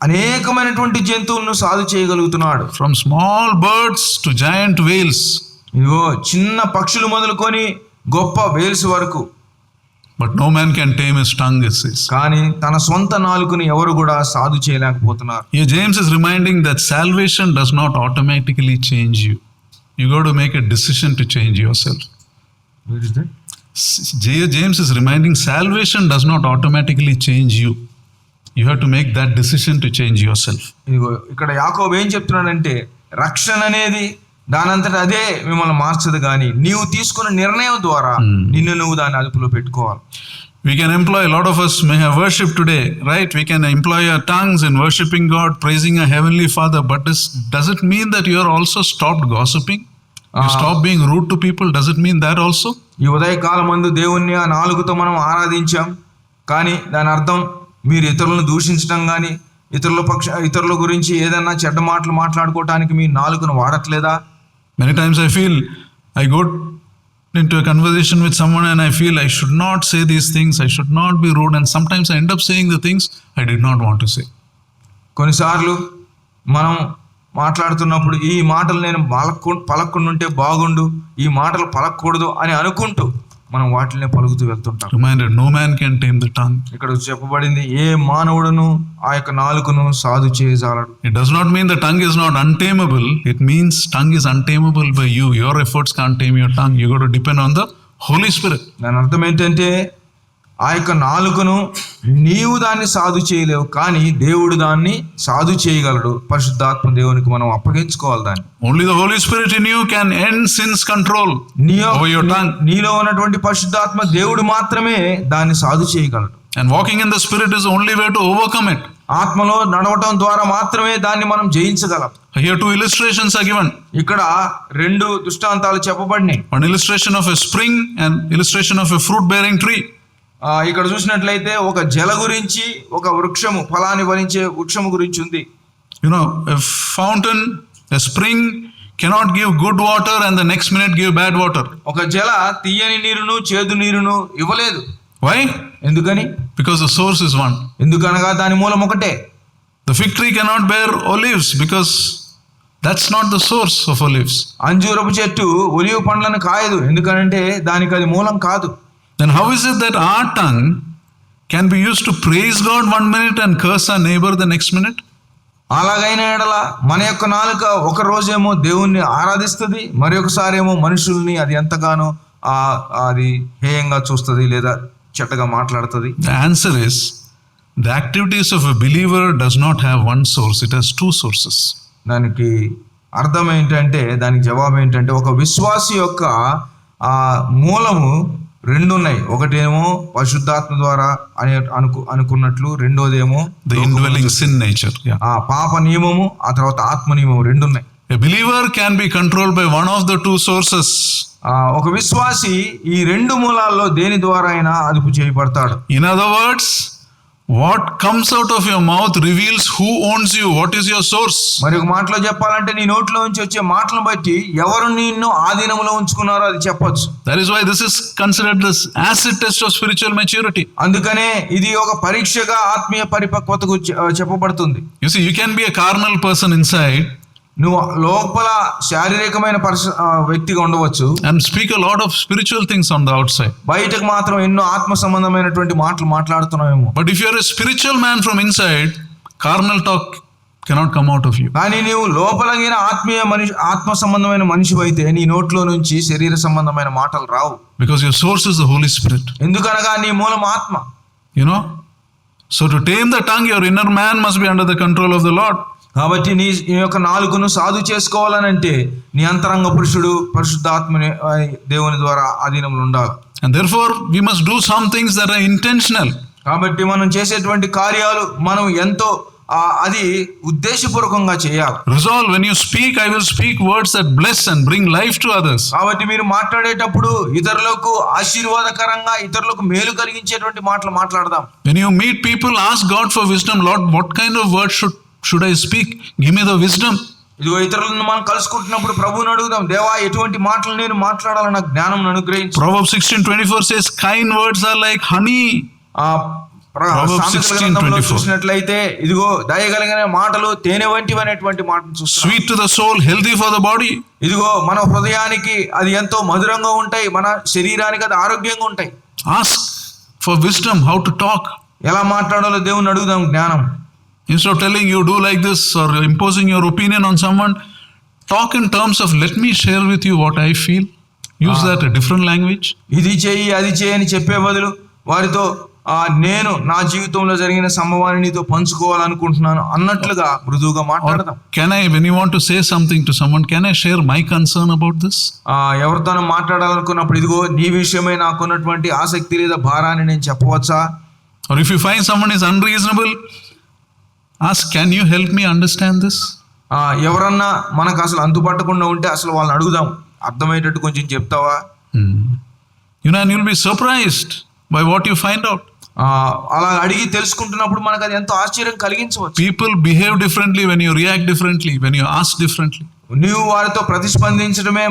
అనేకమైనటువంటి జంతువులను సాధు చేయగలుగుతున్నాడు. From small birds to giant whales. ఇదిగో చిన్న పక్షులు మొదలుకొని గొప్ప వేల్స్ వరకు. But no man can tame his tongue, it says. కానీ తన సొంత నాలుకని ఎవరు కూడా సాధు చేయలేకపోతున్నారు. Here James is reminding that salvation does not automatically change you. You got to make a decision to change yourself. Where is that? James is reminding salvation does not automatically change you. You have to make that decision to change yourself. ఇదిగో ఇక్కడ యాకోబు ఏం చెప్తున్నాడంటే రక్షణ అనేది దానంతట అదే మిమ్మల్ని మార్చదు కానీ నీవు తీసుకున్న నిర్ణయం ద్వారా నిన్ను నువ్వు దాన్ని అదుపులో పెట్టుకోవాలి. We can employ, a lot of us may have worship today, right? We can employ our tongues in worshiping God, praising our Heavenly Father, but does it mean that you are also stopped gossiping? You stop being rude to people? Does it mean that also? ఈ ఉదయకాలం మందు దేవుణ్ణి ఆ నాలుగుతో మనం ఆరాధించాం, కానీ దాని అర్థం మీరు ఇతరులను దూషించడం కానీ ఇతరుల గురించి ఏదైనా చెడ్డ మాటలు మాట్లాడుకోవటానికి మీ నాలుగును వాడట్లేదా? Many times I feel I go into a conversation with someone and I feel I should not say these things, I should not be rude, and sometimes I end up saying the things I did not want to say. కొన్నిసార్లు మనం మాట్లాడుతున్నప్పుడు ఈ మాటలు నేను పలక్కుండా ఉంటే బాగుండు, ఈ మాటలు పలకూడదు అని అనుకుంటూ మనం వాటిని పలుకుతూ వెళ్తుంటాం. Reminded, no man can tame the tongue. ఇక్కడ చెప్పబడింది ఏ మానవుడును ఆ యొక్క నాలుకను సాధు చేయజాలడు. It does not mean the tongue is not untamable. It means tongue is untamable by you. Your efforts can't tame your tongue. You got to depend on the Holy Spirit. దాని అర్థం ఏంటంటే ఆ యొక్క నాలుకను నీవు దాన్ని సాధు చేయలేవు, కానీ దేవుడు దాన్ని సాధు చేయగలడు. పరిశుద్ధాత్మ దేవునికి మనం అప్పగించుకోవాలి దాన్ని. Only the Holy Spirit in you can end sin's control over your tongue. నీలో ఉన్నటువంటి పరిశుద్ధాత్మ దేవుడు మాత్రమే దాన్ని సాధు చేయగలడు. And walking in the Spirit is the only way to overcome it. ఆ ఆత్మలో నడవటం ద్వారా మాత్రమే దాన్ని మనం జయించగలం. Here two illustrations are given. ఇక్కడ 2 దృష్టాంతాలు చెప్పబడినాయి. One illustration of a spring and illustration of a fruit bearing tree. ఇక్కడ చూసినట్లయితే ఒక జల గురించి, ఒక వృక్షము, ఫలాన్ని ఫలించే వృక్షము గురించి ఉంది. You know, a fountain, a spring cannot give good water and the next minute give bad water. ఒక జల తీయని నీరును చేదు నీరును ఇవ్వలేదు. Why? ఎందుకని? Because the source is one. ఎందుకనగా దాని మూలం ఒకటే. The fig tree cannot bear olives because that's not the source of olives. అంజూరపు చెట్టు ఒలివ పండ్లను కాయదు, ఎందుకనంటే దానికి అది మూలం కాదు. Then how is it that our tongue can be used to praise God one minute and curse our neighbor the next minute? అలాగైన ఎడల మన యొక్క నాలుక ఒక రోజేమో దేవుణ్ణి ఆరాధిస్తుంది, మరొకసారి ఏమో మనుషుల్ని అది ఎంతగానో అది హేయంగా చూస్తుంది లేదా చెడ్డగా మాట్లాడుతుంది. The answer is the activities of a believer does not have one source, it has two sources. దానికి అర్థం ఏంటంటే, దానికి జవాబు ఏంటంటే, ఒక విశ్వాసి యొక్క మూలము 2 ఉన్నాయి. ఒకటేమో పరిశుద్ధాత్మ ద్వారా అనుకున్నట్లు, రెండోదేమో the indwelling sin nature. పాప నియమము, ఆ తర్వాత ఆత్మ నియమము 2 ఉన్నాయి. A believer can be controlled by one of the two sources. ఒక విశ్వాసి ఈ 2 మూలాల్లో దేని ద్వారా అయినా అదుపు చేయబడతాడు. In other words, what comes out of your mouth reveals who owns you, what is your source. మరి ఒక మాటలో చెప్పాలంటే, నీ నోట్లో నుంచి వచ్చే మాటలను బట్టి ఎవరు నిన్ను ఆధీనంలో ఉంచుకున్నారో అది చెప్పొచ్చు. That is why this is considered this acid test of spiritual maturity. అందుకనే ఇది ఒక పరీక్షగా ఆత్మీయ పరిపక్వతకు చెప్పబడుతుంది. You see, you can be a carnal person inside నువ్వు లోపల శారీరకమైన వ్యక్తిగా ఉండవచ్చు and speak a lot of spiritual things on the outside. బయటకు మాత్రం ఎన్నో ఆత్మ సంబంధమైనటువంటి మాటలు మాట్లాడుతున్నావేమో. But if you are a spiritual man from inside, carnal talk cannot come out of you. కానీ నీవు లోపలగిన ఆత్మ సంబంధమైన మనిషి అయితే నీ నోట్లో నుంచి శరీర సంబంధమైన మాటలు రావు. Because your source is the Holy Spirit. ఎందుకనగా నీ మూలం ఆత్మ. You know? So to tame the tongue, your inner man must be under the control of the Lord. కాబట్టి నీ యొక్క నాలుకను సాధు చేసుకోవాలనంటే నీ అంతరంగ పురుషుడు పరిశుద్ధాత్మని దేవుని ద్వారా అధీనంలో ఉండాలి. And therefore we must do some things that are intentional. కాబట్టి మనం చేసేటువంటి కార్యాలు మనం ఎంతో అది ఉద్దేశపూర్వకంగా చేయాలి. Resolve, when you speak, I will speak words that bless and bring life to others. కాబట్టి మీరు మాట్లాడేటప్పుడు ఇతరులకు ఆశీర్వాదకరంగా, ఇతరులకు మేలు కలిగించేటువంటి మాటలు మాట్లాడదాం. When you meet people, ask God for wisdom. Lord, what kind of words should I speak? Give me the wisdom. ఇదిగో ఇతరులను మనం కలుసుకుంటున్నప్పుడు ప్రభువుని అడుగుదాం, దేవా ఎటువంటి మాటలు నేను మాట్లాడాలని నాకు జ్ఞానం అనుగ్రహించు. Proverbs 16:24 says kind words are like honey. చూసినట్లయితే ఇదిగో దయగలిగిన మాటలు తేనె వంటివి అనేటువంటి మాటను చూస్తాం. Sweet to the soul, healthy for the body. ఇదిగో మన హృదయానికి అది ఎంతో మధురంగా ఉంటాయి, మన శరీరానికి అది ఆరోగ్యంగా ఉంటాయి. Ask for wisdom, how to talk. ఎలా మాట్లాడాలో దేవుని అడుగుదాం జ్ఞానం. Instead of telling you do like this or imposing your opinion on someone, talk in terms of let me share with you what I feel. Use that a different language. ఇది చేయి అది చేయి అని చెప్పే బదులు వారితో నేను నా జీవితంలో జరిగిన సంభవాన్ని నీతో పంచుకోవాలనుకుంటున్నాను అన్నట్లుగా మృదువుగా మాట్లాడదాం. When you want to say something to someone, can I share my concern about this? ఎవరితోనో మాట్లాడాలనుకున్నప్పుడు ఇదిగో నీ విషయమై నాకున్నటువంటి ఆసక్తి లేదా భారాన్ని నేను చెప్పవచ్చా? Or if you find someone is unreasonable, ask, can you help me understand this? ఎవరన్నా మనకు అసలు అంతుపట్టకుండా ఉంటే అసలు వాళ్ళని అడుగుదాం, అర్థమయ్యేటట్టు కొంచెం చెప్తావా? And you'll be surprised by what you find out. అలా అడిగి తెలుసుకుంటున్నప్పుడు మనకు అది ఎంతో ఆశ్చర్యం కలిగించవచ్చు. People behave differently when you react differently, when you ask differently. నీవు వారితో ప్రతిస్పందించడమే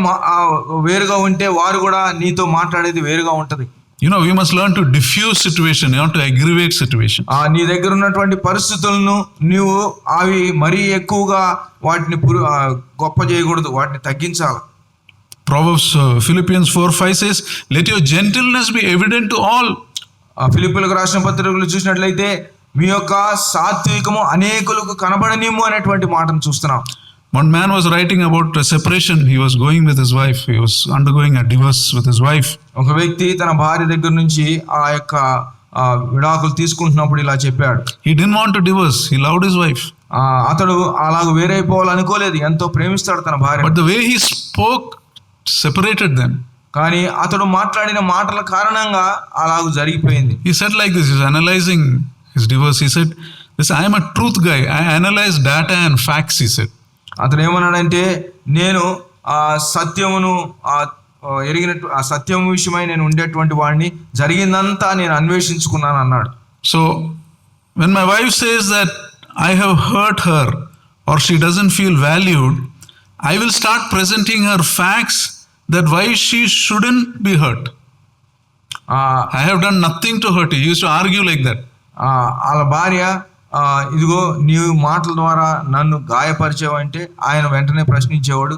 వేరుగా ఉంటే వారు కూడా నీతో మాట్లాడేది వేరుగా ఉంటది. We must learn to diffuse situation, not to aggravate situation. నీ దగ్గర ఉన్నటువంటి పరిస్థితులను నీవు అవి మరీ ఎక్కువగా వాటిని గొప్ప చేయకూడదు, వాటిని తగ్గించాలి. Proverbs Philippians 4:5 says, let your gentleness be evident to all. ఫిలిప్పీయులకు రాసిన పత్రికలు చూసినట్లయితే మీ యొక్క సాత్వికము అనేకులకు కనబడనిమ్ము అనేటువంటి మాటను చూస్తున్నాం. One man was writing about a separation. He was going with his wife. He was undergoing a divorce with his wife. ఒక వ్యక్తి తన భార్య దగ్గర నుంచి ఆ యొక్క విడాకులు తీసుకుంటున్నప్పుడు ఇలా చెప్పాడు. He didn't want to divorce. He loved his wife. అతడు అలాగ వేరైపోవాలనుకోలేదు, ఎంతో ప్రేమిస్తాడు తన భార్య. But the way he spoke separated them. కానీ అతడు మాట్లాడిన మాటల కారణంగా అలాగ జరిగిపోయింది. He said like this, he was analyzing his divorce. He said, This, I am a truth guy. I analyze data and facts, he said. అతను ఏమన్నాడంటే, నేను ఆ సత్యమును ఎరిగినట్టు ఆ సత్యం విషయమై నేను ఉండేటువంటి వాడిని, జరిగిందంతా నేను అన్వేషించుకున్నాను అన్నాడు. So when my wife says that I have hurt her or she doesn't feel valued, I will start presenting her facts that why she shouldn't be hurt. I have done nothing to hurt you. He used to argue like that. వాళ్ళ భార్య, ఇదిగో నీవు మాటల ద్వారా నన్ను గాయపరిచావంటే ఆయన వెంటనే ప్రశ్నించేవాడు,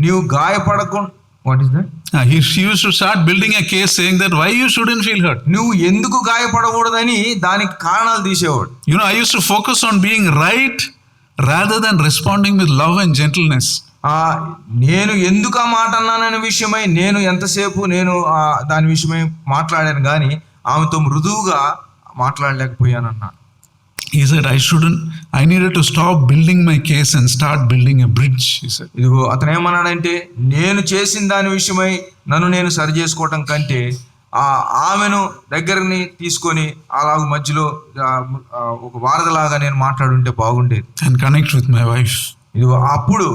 నీవు గాయపడకుండా, what is that? He used to start building a case saying that why you shouldn't feel hurt. నువ్వు ఎందుకు గాయపడకూడదని దానికి కారణాలు తీసేవాడు. You know, I used to focus on being right rather than responding with love and gentleness. నేను ఎందుకు ఆ మాట అన్నాననే విషయమై నేను ఎంతసేపు దాని విషయమై మాట్లాడాను కానీ ఆమెతో మృదువుగా మాట్లాడలేకపోయానన్నా. He said, I needed to stop building my case and start building a bridge, he said. ఇదిగో అతను ఏమన్నాడంటే, నేను చేసిన దాని విషయమై నన్ను నేను సరి చేసుకోవటం కంటే ఆమెను దగ్గరని తీసుకొని అలాగ మధ్యలో ఒక వారధలాగా నేను మాట్లాడుంటే బాగుండేది. And connect with my wife. ఇదిగో అప్పుడు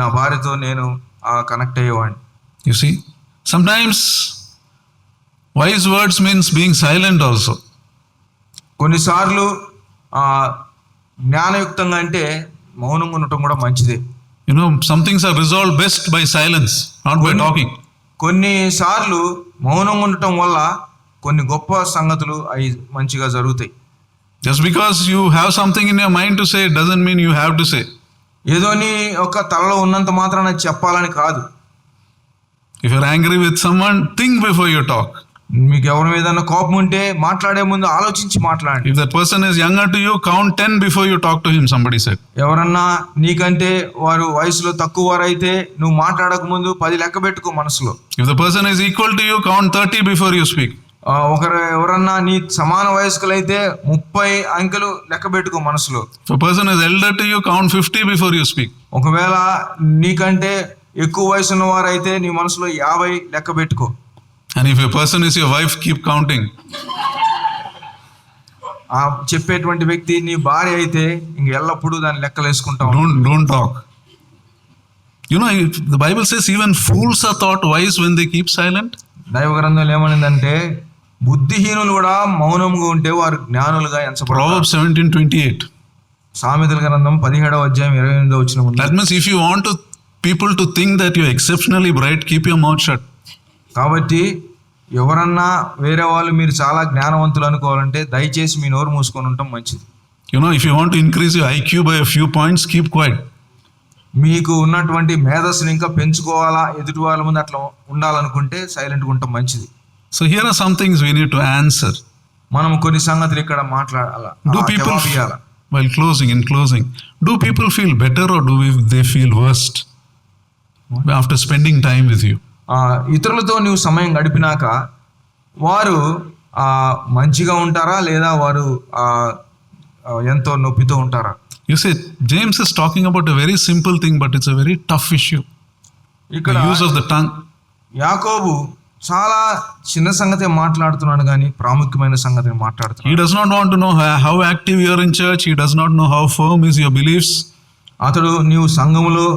నా భార్యతో నేను connect అయ్యేవాడిని. You see, sometimes wise words means being silent also. కొన్నిసార్లు జ్ఞానయుక్తంగా అంటే మౌనంగా ఉండటం కూడా మంచిదే. You know, some things are resolved best by silence, not by talking. కొన్నిసార్లు మౌనంగా ఉండటం వల్ల కొన్ని గొప్ప సంగతులు అవి మంచిగా జరుగుతాయి. Just because you have something in your mind to say doesn't mean you have to say. ఏదో నీ ఒక తలలో ఉన్నంత మాత్రాన చెప్పాలని కాదు. If you're angry with someone, think before you talk. మీకు ఎవరి మీద కోపం ఉంటే మాట్లాడే ముందు ఆలోచించి మాట్లాడండి. If that person is younger to you, count 10 before you talk to him, somebody said. ఎవరన్నా నీకంటే వారు వయసులో తక్కువ వారైతే నువ్వు మాట్లాడక ముందు 10 లెక్క పెట్టుకో మనసులో. If the person is equal to you, count 30 before you speak. ఎవరన్నా నీ సమాన వయస్కులైతే 30 అంకెలు లెక్క పెట్టుకో మనసులో. If a person is elder to you, count 50 before you speak. ఒకవేళ నీకంటే ఎక్కువ వయసు ఉన్న వారైతే నీ మనసులో 50 లెక్క పెట్టుకో. And if a person is your wife, keep counting. చెప్పేటువంటి వ్యక్తి నీ భార్య అయితే ఇంక ఎల్లప్పుడూ దాన్ని లెక్కలు వేసుకుంటావు. Don't talk. You know, the Bible says even fools are thought wise when they keep silent. దైవ గ్రంథంలో ఏమనిందంటే, బుద్ధిహీనులు కూడా మౌనంగా ఉంటే వారు జ్ఞానులుగా ఎంచబడతారు. Proverbs 17:28. సామెతల గ్రంథం 17వ అధ్యాయం 28వ వచనం. That means if you want people to think that you are exceptionally bright, keep your mouth shut. కాబట్టి ఎవరన్నా వేరే వాళ్ళు మీరు చాలా జ్ఞానవంతులు అనుకోవాలంటే దయచేసి మీ నోరు మూసుకొని ఉండటం మంచిది. You know, if you want to increase your IQ by a few points, keep quiet. మీకు ఉన్నటువంటి మేధస్సుని ఇంకా పెంచుకోవాలా, ఎదుటి వాళ్ళ ముందు అట్లా ఉండాలనుకుంటే సైలెంట్గా ఉండటం మంచిది. So here are some things we need to answer. మనం కొన్ని సంగతులు ఇక్కడ మాట్లాడాలా. While in closing, do people feel better or they feel worst after spending time with you? ఇతరులతో నువ్వు సమయం గడిపినాక వారు మంచిగా ఉంటారా లేదా వారు ఎంతో నొప్పితో ఉంటారా? You see, James is talking about a very simple thing, but it's a very tough issue. The use of the tongue. యాకోబు చాలా చిన్న సంగతి మాట్లాడుతున్నాడు కానీ ప్రాముఖ్యమైన సంగతిని మాట్లాడుతున్నాడు. He does not want to know how active you are in church. He does not know how firm is your beliefs. అతడు నీవు సంఘములో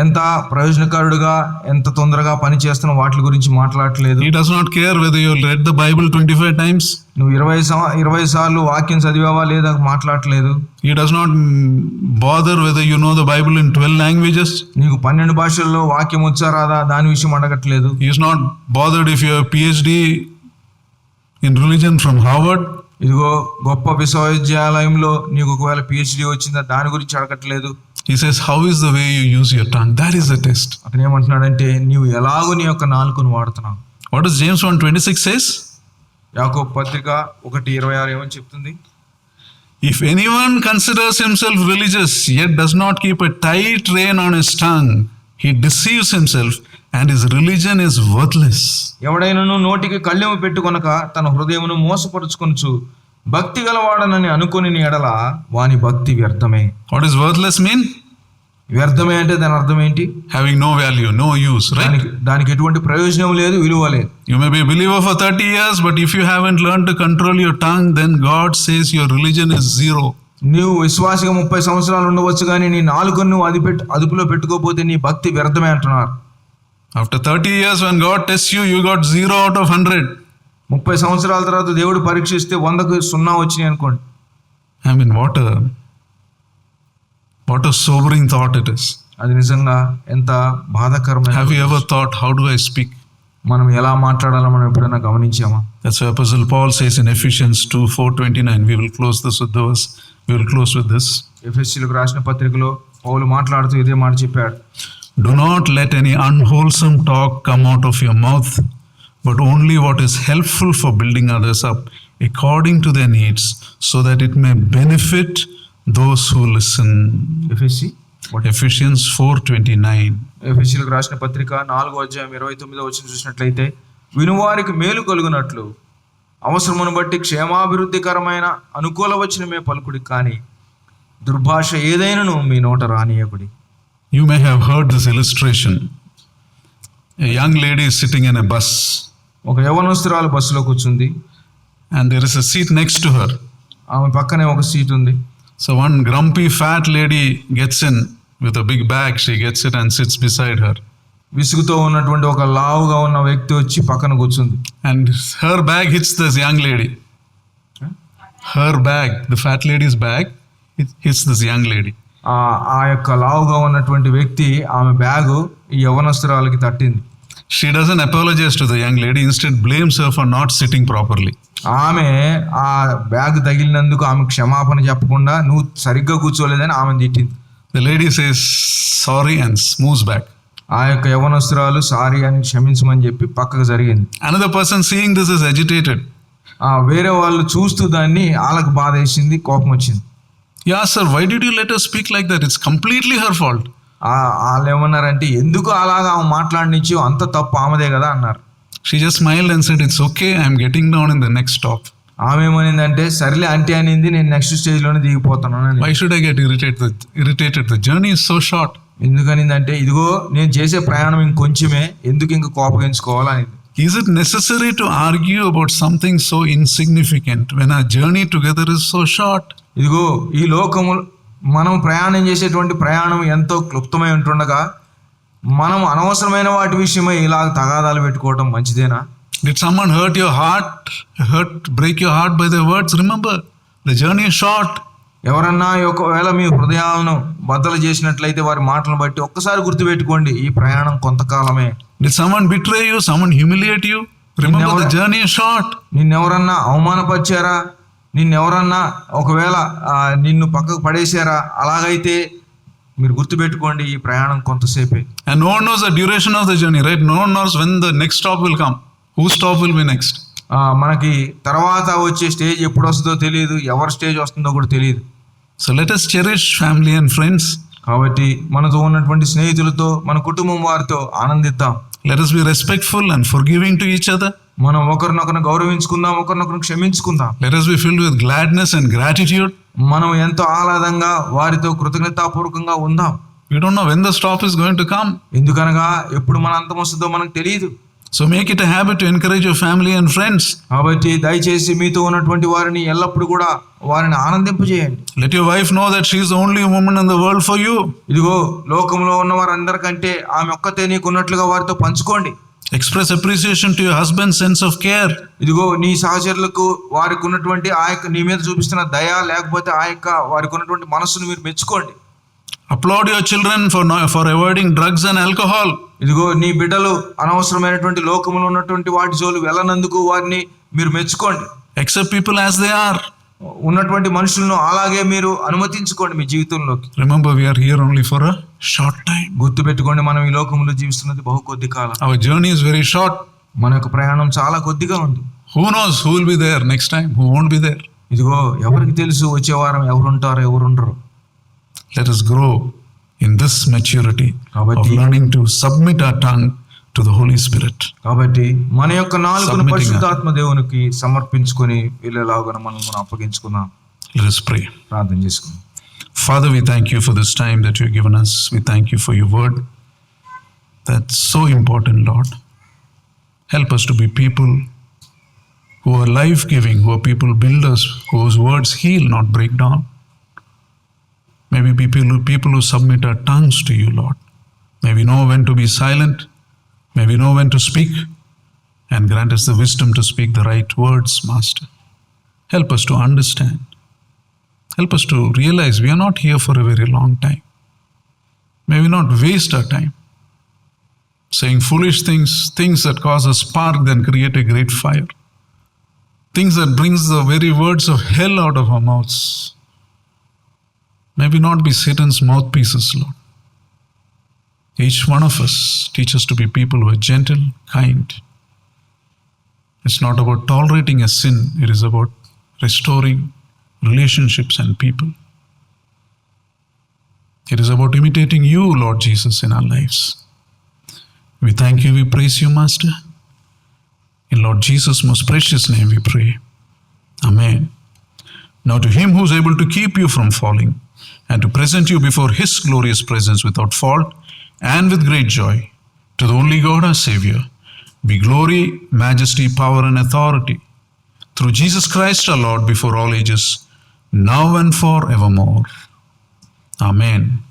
ఎంత ప్రయోజనకారుడుగా ఎంత తొందరగా పని చేస్తున్నావు వాటి గురించి మాట్లాడట్లేదు. He does not care whether you read the Bible 25 times. నువ్వు 20 సార్లు వాక్యం చదివావా లేదా మాట్లాడట్లేదు. He does not bother whether you know the Bible in 12 languages. నీకు 12 భాషల్లో వాక్యం వచ్చారాదా దాని విషయం అడగట్లేదు. He is not bothered if you have PhD in religion from Harvard. ఇదిగో గొప్ప విశ్వవిద్యాలయంలో నీకు ఒకవేళ PhD వచ్చిందా దాని గురించి అడగట్లేదు. He says, how is the way you use your tongue? That is the test. అతను ఏమంటున్నాడంటే నీవు ఎలాగో నీ యొక్క నాలుకను వాడుతున్నావు. What does James 1:26 says? యాకోబు పత్రిక 1:26 ఏమని చెప్తుంది? If anyone considers himself religious yet does not keep a tight rein on his tongue, he deceives himself and his religion is worthless. ఎవడైనను నోటికి కళ్ళెము పెట్టుకొనక తన హృదయమును మోసపరుచుకొనుచు భక్తి గలవాడనని అనుకుని ఎడల వాని భక్తి వ్యర్థమే. What does worthless mean? వ్యర్థమే అంటే దాని అర్థం ఏంటి? Having no value, no use, right? దానికి ఎటువంటి ప్రయోజనం లేదు, విలువ లేదు. You may be a believer for 30 years, but if you haven't learned to control your tongue, then God says your religion is zero. నీవు విశ్వాసిగా 30 సంవత్సరాలు ఉండవచ్చు కానీ నీ నాలుకను నువ్వు అదుపులో పెట్టుకోకపోతే నీ భక్తి వ్యర్థమే అంటున్నారు. After 30 years, when God tests you, you got 0 out of 100. 30 సంవత్సరాల తర్వాత దేవుడు పరీక్షిస్తే 100కు 0 వచ్చినాయి అనుకోండి. I mean, what a sobering thought it is. అది నిజంగా ఎంత బాధాకరమైన. Have you ever thought, how do I speak? మనం ఎలా మాట్లాడాలో మనం ఎప్పుడైనా గమనించామా? That's why Apostle Paul says in Ephesians 2:4-29. We will close this with this. We will close with this. ఎఫెసీయులకు రాసిన పత్రికలో పౌలు మాట్లాడుతూ ఇదే మాట చెప్పాడు. Do not let any unwholesome talk come out of your mouth, but only what is helpful for building others up according to their needs, so that it may benefit those who listen. Ephesians 4:29. ఎఫెసీయులకు రాసిన పత్రిక 4:29 చూసినట్లయితే, వినువారికి మేలు కలుగునట్లు అవసరమును బట్టి క్షేమాభివృద్ధికరమైన అనుకూల వచనమే పలుకుడి, కానీ దుర్భాష ఏదైనను మీ నోట రానియకుడి. You may have heard this illustration. A young lady is sitting in a bus. ఒక యవ్వనస్తురాలు బస్సులో కూర్చుంది. And there is a seat next to her. ఆమె పక్కనే ఒక సీట్ ఉంది. So one grumpy fat lady gets in with a big bag. She gets it and sits beside her. విసుగుతో ఉన్నటువంటి ఒక లావుగా ఉన్న వ్యక్తి వచ్చి పక్కన కూర్చుంది. And her bag hits this young lady. Her bag, the fat lady's bag, it hits this young lady. ఆ యొక్క లావుగా ఉన్నటువంటి వ్యక్తి ఆమె బ్యాగు ఈ యవ్వనస్తురాలకి తట్టింది. She doesn't apologize to the young lady, instead blames her for not sitting properly. ఆమె ఆ బ్యాగ్ తగిలినందుకు ఆమె క్షమాపణ చెప్పకుండా నువ్వు సరిగ్గా కూర్చోలేదని ఆమెను తిట్టింది. The lady says sorry and moves back. ఆ యొక్క యవ్వనస్తురాలు సారీ అని క్షమించమని చెప్పి పక్కకు జరిగింది. Another person seeing this is agitated. వేరే వాళ్ళు చూస్తూ దాన్ని వాళ్ళకి బాధ వేసింది, కోపం వచ్చింది. Yeah sir, why did you let her speak like that? It's completely her fault. వాళ్ళు ఏమన్నారంటే, ఎందుకు అలాగా ఆమె మాట్లాడనిచ్చు, అంత తప్పు ఆమెదే కదా అన్నారు. She just smiled and said, it's okay, I'm getting down in the next stop. ఆమె ఏమనిందంటే, సర్లే అంటే అనింది, నేను నెక్స్ట్ స్టేజ్ లోనే దిగిపోతాను. Why should I get irritated? The journey is so short. ఎందుకనిందంటే, ఇదిగో నేను చేసే ప్రయాణం ఇంకొంచెమే, ఎందుకు ఇంక కోపగించుకోవాలని. Is it necessary to argue about something so insignificant when our journey together is so short? ఇదిగో ఈ లోకము మనం ప్రయాణం చేసేటువంటి ప్రయాణం ఎంతో క్లుప్తమై ఉంటుండగా మనం అనవసరమైన వాటి విషయమై ఇలా తగాదాలు పెట్టుకోవడం మంచిదేనా? Did someone break your heart by their words? Remember, the journey is short. ఎవరన్నా ఒకవేళ మీ హృదయాలను బద్దలు చేసినట్లయితే వారి మాటలను బట్టి ఒక్కసారి గుర్తుపెట్టుకోండి, ఈ ప్రయాణం కొంతకాలమే. Did someone betray you? Someone humiliate you? Remember, the journey is short. నిన్నెవరన్నా అవమానపరిచారా? నిన్నెవరన్నా ఒకవేళ నిన్ను పక్కకు పడేశారా? అలాగైతే మీరు గుర్తుపెట్టుకోండి, ఈ ప్రయాణం కొంతసేపే. And no one knows the duration of the journey, right? No one knows when the next stop will come. Whose stop will be next? మనకి తర్వాత వచ్చే స్టేజ్ ఎప్పుడు వస్తుందో తెలియదు, ఎవరి స్టేజ్ వస్తుందో కూడా తెలియదు. So let us cherish family and friends. కాబట్టి మనతో ఉన్నటువంటి స్నేహితులతో, మన కుటుంబం వారితో ఆనందిద్దాం. Let us be respectful and forgiving to each other. మనం ఒకరినొకరు గౌరవించుకుందాం, ఒకరినొకరు క్షమించుకుందాం. Let us be filled with gladness and gratitude. మనం ఎంతో ఆహ్లాదంగా వారితో కృతజ్ఞతాపూర్వకంగా ఉందాం. We don't know when the stop is going to come. ఎందుకనగా ఎప్పుడు మన అంతం వస్తుందో మనకు తెలియదు. So make it a habit to encourage your family and friends. కాబట్టి దయచేసి మీతో ఉన్నటువంటి వారిని ఎల్లప్పుడూ కూడా వారిని ఆనందింపజేయండి. Let your wife know that she is the only woman in the world for you. ఇదిగో లోకంలో ఉన్న వారందరికంటే ఆమె ఒక్కతే నీకు ఉన్నట్లుగా వారితో పంచుకోండి. Express appreciation to your husband's sense of care. ఇదిగో నీ సహచరులకు వారికి ఉన్నటువంటి ఆ యొక్క నీ మీద చూపిస్తున్న దయ, లేకపోతే ఆ యొక్క వారికి ఉన్నటువంటి మనస్సును మీరు మెచ్చుకోండి. Applaud your children for avoiding drugs and alcohol. ఇదిగో నీ బిడ్డలు అనవసరమైనటువంటి లోకములో ఉన్నటువంటి వాటి జోలు వెళ్ళనందుకు వారిని మీరు మెచ్చుకోండి. Accept people as they are. ఉన్నటువంటి మనుషులను అలాగే మీరు అనుమతించుకోండి మీ జీవితంలోకి. Remember, we are here only for a short time. గుర్తుపెట్టుకోండి, మనం ఈ లోకంలో జీవిస్తున్నది బహు కొద్ది కాలం. Our journey is very short. మన యొక్క ప్రయాణం చాలా కొద్దిగా ఉంది. Who knows who will be there next time, who won't be there? ఇదిగో ఎవరికి తెలుసు వచ్చే వారం ఎవరు ఉంటారో ఎవరు ఉండరు. Let us grow in this maturity of learning to submit our tongue to the Holy Spirit. కాబట్టి మన యొక్క నాలుకను పరిశుద్ధాత్మ దేవునికి సమర్పించుకొని వెళ్ళేలాగా మనం అప్పగించుకుందాం. Let us pray. ప్రార్థన చేసుకుందాం. Father, we thank you for this time that you have given us. We thank you for your word. That's so important, Lord. Help us to be people who are life-giving, who are people builders, whose words heal, not break down. May we be people who submit our tongues to you, Lord. May we know when to be silent. May we know when to speak. And grant us the wisdom to speak the right words, Master. Help us to understand. Help us to realize we are not here for a very long time. May we not waste our time saying foolish things, things that cause a spark then create a great fire, things that brings the very words of hell out of our mouths. May we not be Satan's mouthpieces, Lord. Each one of us teach us to be people who are gentle, kind. It's not about tolerating a sin. It is about restoring relationships and people. It is about imitating you, Lord Jesus, in our lives. We thank you, we praise you, Master. In Lord Jesus' most precious name we pray. Amen. Now to him who is able to keep you from falling and to present you before his glorious presence without fault and with great joy, to the only God our Savior, be glory, majesty, power and authority through Jesus Christ our Lord before all ages, now and forevermore. Amen.